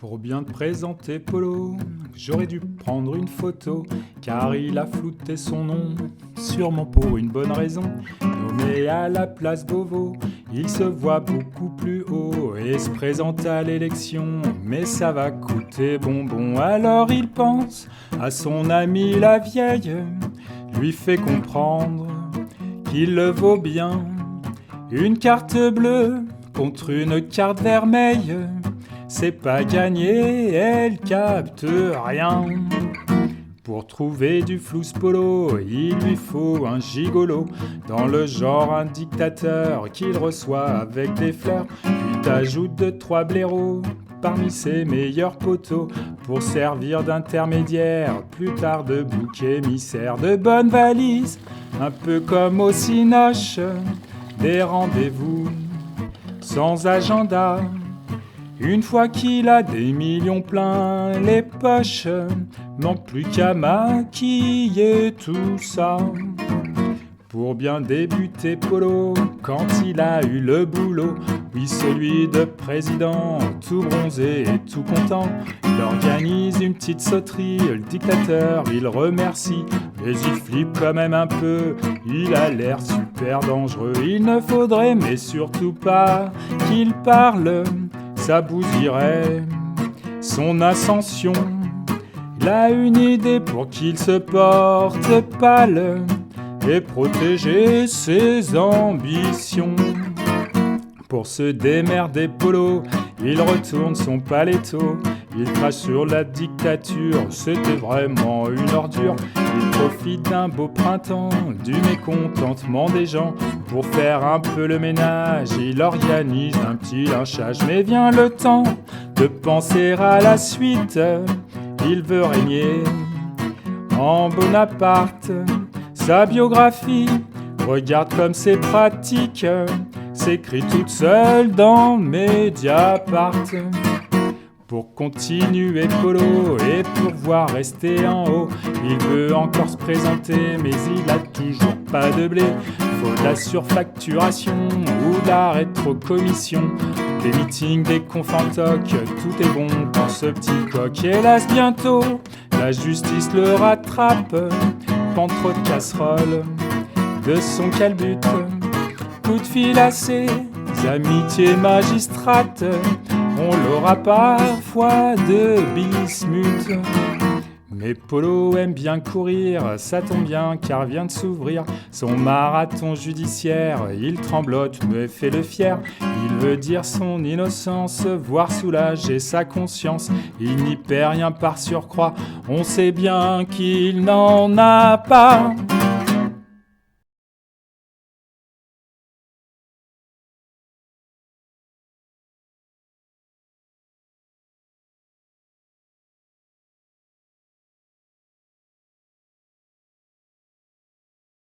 Pour bien te présenter Polo, j'aurais dû prendre une photo, car il a flouté son nom, sûrement pour une bonne raison. Nommé à la place Beauvau, il se voit beaucoup plus haut et se présente à l'élection, mais ça va coûter bonbon. Alors il pense à son amie la vieille, lui fait comprendre qu'il le vaut bien. Une carte bleue contre une carte vermeille, c'est pas gagné, elle capte rien. Pour trouver du flouze Polo, il lui faut un gigolo, dans le genre un dictateur qu'il reçoit avec des fleurs, puis t'ajoute 2-3 blaireaux parmi ses meilleurs poteaux, pour servir d'intermédiaire, plus tard de bouc émissaire, de bonnes valises, un peu comme au Cinoche, des rendez-vous sans agenda. Une fois qu'il a des millions plein les poches, manque plus qu'à maquiller tout ça. Pour bien débuter Polo, quand il a eu le boulot, oui celui de président, tout bronzé et tout content, il organise une petite sauterie, le dictateur il remercie, mais il flippe quand même un peu, il a l'air super dangereux. Il ne faudrait mais surtout pas qu'il parle, ça bousillerait son ascension. Il a une idée pour qu'il se porte pâle et protéger ses ambitions. Pour se démerder Polo, il retourne son paletto, il crache sur la dictature, c'était vraiment une ordure. Il profite d'un beau printemps, du mécontentement des gens, pour faire un peu le ménage, il organise un petit lynchage. Mais vient le temps de penser à la suite, il veut régner en Bonaparte. Sa biographie, regarde comme c'est pratique, s'écrit toute seule dans Mediapart. Pour continuer Polo et pouvoir rester en haut, il veut encore se présenter, mais il a toujours pas de blé. Faut de la surfacturation ou de la rétrocommission, des meetings, des confs en toc, tout est bon pour ce petit coq. Hélas bientôt, la justice le rattrape, prend trop de casseroles de son calbut. Coup de fil à ses amitiés magistrates, on l'aura parfois de bismuth. Mais Polo aime bien courir, ça tombe bien car vient de s'ouvrir son marathon judiciaire. Il tremblote mais fait le fier, il veut dire son innocence, voire soulager sa conscience. Il n'y perd rien par surcroît, on sait bien qu'il n'en a pas.